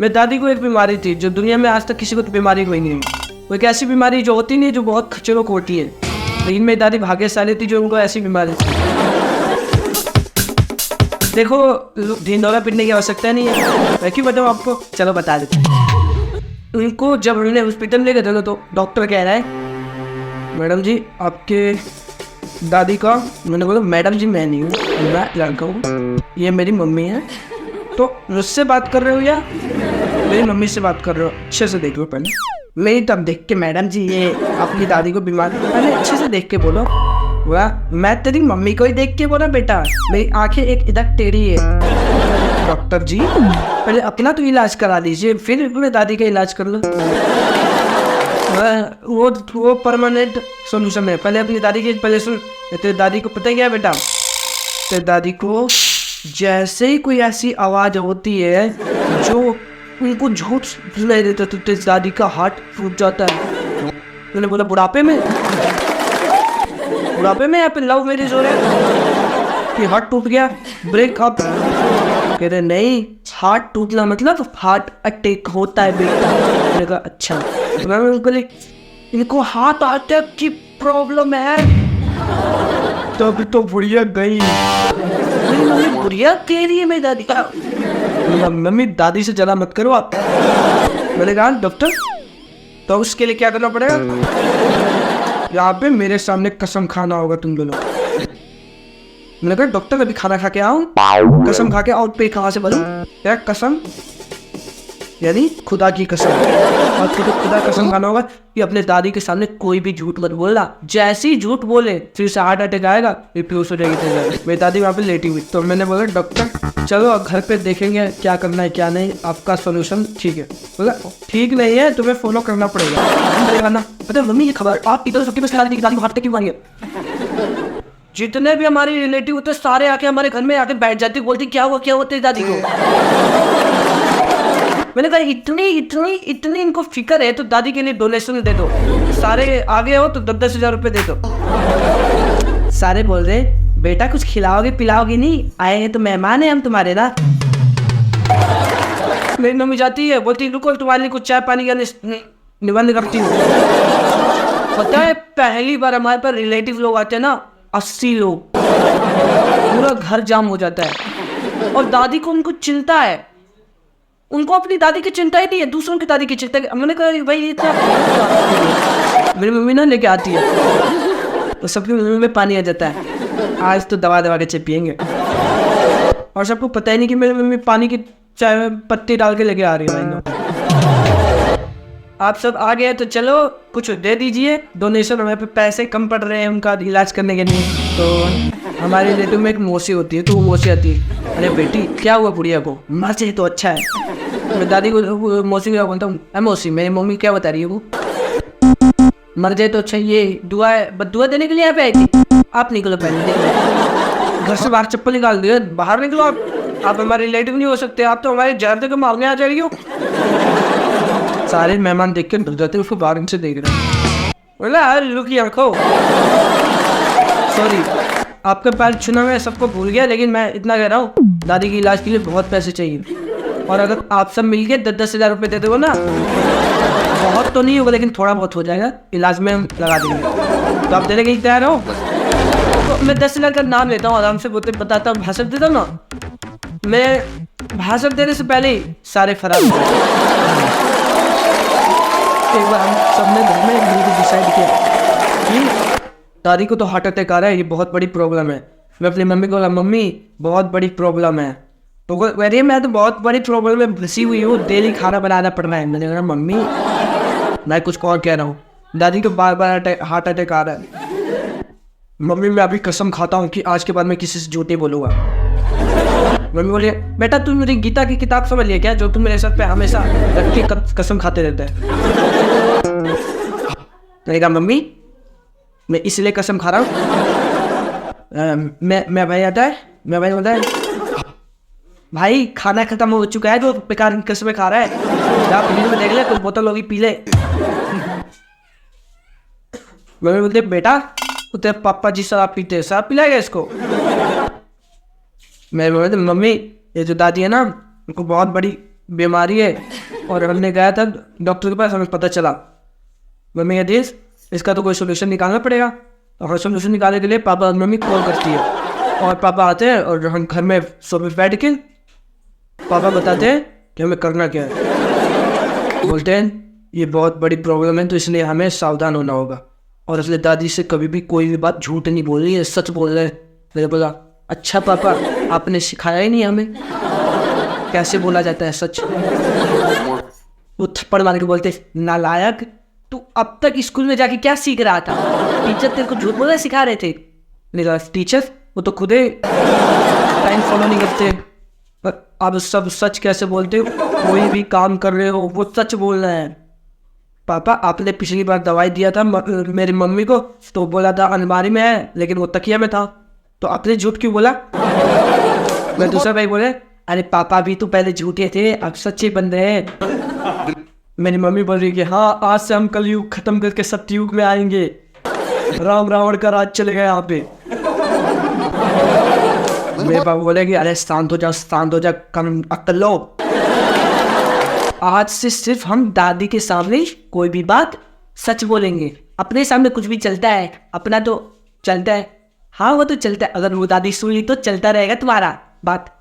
मेरी दादी को एक बीमारी थी जो दुनिया में आज तक किसी को बीमारी हुई नहीं है। वो एक ऐसी बीमारी जो होती नहीं, जो बहुत खच्चरों को होती है, लेकिन मेरी दादी भाग्यशाली थी जो उनको ऐसी बीमारी थी। देखो, ढिंडोरा पीटने की आवश्यकता नहीं है, मैं क्यों बताऊँ आपको, चलो बता देते हैं। उनको जब हमने हॉस्पिटल में ले गए थे ना, तो डॉक्टर कह रहा है मैडम जी आपके दादी का, मैंने बोला मैडम जी मैं नहीं हूँ, मैं लड़का हूँ, ये मेरी मम्मी है। तो मुझसे बात कर रहे हो या मेरी मम्मी से बात कर रहे हो? अच्छे से देखो पहले। नहीं तब देख के मैडम जी ये अपनी दादी को बीमार, पहले अच्छे से देख के बोलो। वाह, मैं तेरी मम्मी को ही देख के बोला बेटा, मेरी आंखें एक इधर टेढ़ी है। डॉक्टर जी पहले अपना तो इलाज करा दीजिए, फिर अपने दादी का इलाज कर लो। वो परमानेंट सोल्यूशन है। पहले अपनी दादी की पहले सुन। तेरी दादी को पता है क्या बेटा, तेरी दादी को जैसे ही कोई ऐसी आवाज़ होती है जो उनको झूठ सुनाई देता, तो तेरी दादी का हार्ट टूट जाता है। मैंने बोला बुढ़ापे में या फिर लव मैरिज हो रहा है कि हार्ट टूट गया, ब्रेकअप? कह रहे नहीं, हार्ट टूटना मतलब हार्ट अटैक होता है बेटा। मैंने कहा अच्छा। तो मैं उनको इनको हार्ट अटैक की प्रॉब्लम है। तब तो बुढ़िया गई। मम्मी बुढ़िया कह रही है मेरी दादी का। मम्मी दादी से जला मत करो आप। मैंने कहा डॉक्टर तो उसके लिए क्या करना पड़ेगा? यहाँ पे मेरे सामने कसम खाना होगा तुम दोनों। मैंने कहा डॉक्टर अभी खाना खा के आओ, कसम खा के आओ पे कहाँ से बोलूं? क्या कसम? यानी खुदा की कसम। और खुदा कसम खाना होगा कि अपने दादी के सामने कोई भी झूठ मत बोलना। जैसे ही झूठ बोले फिर से हार्ट अटैक आएगा, फिर बेहोश हो जाएगी। मेरी दादी वहाँ पे लेटी हुई। तो मैंने बोला डॉक्टर चलो घर पे देखेंगे क्या करना है क्या नहीं, आपका सोल्यूशन ठीक है। बोला ठीक नहीं है, तुम्हें फॉलो करना पड़ेगा ना। पता मम्मी ये खबर आप इधर सबके पास दादी को हार्ट अटैक क्यों आई है? जितने भी हमारे रिलेटिव होते सारे आके हमारे घर में आके बैठ जाते, बोलते क्या हुआ तेरी दादी को? मैंने कहा इतनी इनको फिक्र है तो दादी के लिए डोनेशन दे दो। सारे आगे हो तो 10-10 हज़ार रुपये दे दो। सारे बोल रहे बेटा कुछ खिलाओगे पिलाओगे नहीं, आए हैं तो मेहमान है हम तुम्हारे ना। मेरी मम्मी जाती है बोलती रुको तुम्हारे लिए कुछ चाय पानी का निबंध करती हूँ। पता है पहली बार हमारे पास रिलेटिव लोग आते हैं ना, 80 लोग, पूरा घर जाम हो जाता है। और दादी को उनको चिंता है, उनको अपनी दादी की चिंता ही नहीं है, दूसरों की दादी की चिंता है। मैंने कहा भाई इतना मेरी मम्मी ना लेके आती है तो सबकी मुंह में पानी आ जाता है। आज तो दवा के चाय पियेंगे। और सबको पता ही नहीं कि मेरी मम्मी पानी की चाय में पत्ती डाल के लेके आ रही है। आप सब आ गए तो चलो कुछ दे दीजिए डोनेशन, हमें पे पैसे कम पड़ रहे हैं उनका इलाज करने के लिए। तो हमारे रिलेटिव में एक मौसी होती है, तो वो मौसी आती है, अरे बेटी क्या हुआ बुढ़िया को, मर जाए तो अच्छा है। मैं दादी को मौसी को बोलता हूँ मौसी मेरी मम्मी क्या बता रही है, वो मर जाए तो अच्छा, ये दुआ बदुआ देने के लिए यहाँ पे आई थी। आप निकलो पहले, घर से बाहर चप्पल निकाल दिए, बाहर निकलो आप हमारे रिलेटिव नहीं हो सकते, आप तो हमारे जाते को मारने आ जाएगी हो। सारे मेहमान देख के डर जाते उसको बाहर से देख रहे हैं। बोला रुकी रखो, सॉरी आपके पैर छूना मैं सबको भूल गया, लेकिन मैं इतना कह रहा हूँ दादी के इलाज के लिए बहुत पैसे चाहिए। और अगर आप सब मिल के 10-10 हज़ार रुपये दे दो ना, बहुत तो नहीं होगा लेकिन थोड़ा बहुत हो जाएगा, इलाज में हम लगा देंगे। तो आप देने के लिए तैयार हो? तो मैं 10 हज़ार का नाम लेता हूँ, आराम से बोलते बताता हूँ, भाषण देता हूँ ना। मैं भाषण देने से पहले ही सारे फरार। एक बार हम सबने घर में मिलकर डिसाइड किया कि दादी को तो हार्ट अटैक आ रहा है, ये बहुत बड़ी प्रॉब्लम है। मैं अपनी मम्मी को बोला मम्मी बहुत बड़ी प्रॉब्लम है। तो वो कह रही है मैं तो बहुत बड़ी प्रॉब्लम में फंसी हुई हूँ, डेली खाना बनाना पड़ रहा है। मैंने कहा मम्मी मैं कुछ और कह रहा हूँ, दादी को बार बार हार्ट अटैक आ रहा है। मम्मी मैं अभी कसम खाता हूँ कि आज के बाद मैं किसी से झूठ नहीं बोलूँगा। मम्मी बोली बेटा तू मेरी गीता की किताब समझ लिया क्या, जो तुम मेरे सर पे हमेशा रख के कसम खाते रहते हैं? मैंने कहा मम्मी मैं इसलिए कसम खा रहा हूँ। मैं भाई आता है, मैं भाई बोलता है भाई खाना खत्म हो चुका है, जो बेकार की कसमें खा रहा है, आप फ्रिज में देख ले कुछ बोतल होगी पी ले। मम्मी बोलते बेटा तेरे पापा जी शराब पीते हैं, शराब पिलाएगा इसको? मैं बोलते मम्मी ये जो दादी है ना उनको बहुत बड़ी बीमारी है और हमने गया था डॉक्टर के पास, हमें पता चला। मम्मी कहती है इसका तो कोई सोल्यूशन निकालना पड़ेगा। तो हर सोल्यूशन निकालने के लिए पापा और मम्मी कॉल करती है और पापा आते हैं और हम घर में सोफे बैठ के पापा बताते हैं कि हमें करना क्या है। बोलते हैं ये बहुत बड़ी प्रॉब्लम है तो इसलिए हमें सावधान होना होगा और इसलिए दादी से कभी भी कोई भी बात झूठ नहीं बोल रही है, सच बोल रहे हैं। मैंने बोला अच्छा पापा आपने सिखाया ही नहीं हमें कैसे बोला जाता है सच। वो थप्पड़ मार के बोलते नालायक तू अब तक स्कूल में जाके क्या सीख रहा था, टीचर तेरे को झूठ बोलना सिखा रहे थे। मैंने कहा टीचर वो तो खुद ही टाइम फॉलो नहीं करते, पर अब सब सच कैसे बोलते हो, कोई भी काम कर रहे हो वो सच बोलना है। पापा आपने पिछली बार दवाई दिया था मेरी मम्मी को तो बोला था अलमारी में है लेकिन वो तकिया में था, तो आपने झूठ क्यों बोला। मैं दूसरा भाई बोले अरे पापा भी तो पहले झूठे थे अब सच्चे बन रहे हैं। मेरी मम्मी बोल रही कि हाँ आज से हम कलयुग खत्म करके सत्ययुग में आएंगे, राम रावण का राज चलेगा यहाँ पे। मेरे पापा बोले कि अरे शांत हो जा कम अक्ल लो। आज से सिर्फ हम दादी के सामने कोई भी बात सच बोलेंगे, अपने सामने कुछ भी चलता है अपना तो चलता है। हाँ वो तो चलता है, अगर वो दादी सुन ली तो चलता रहेगा तुम्हारा बात।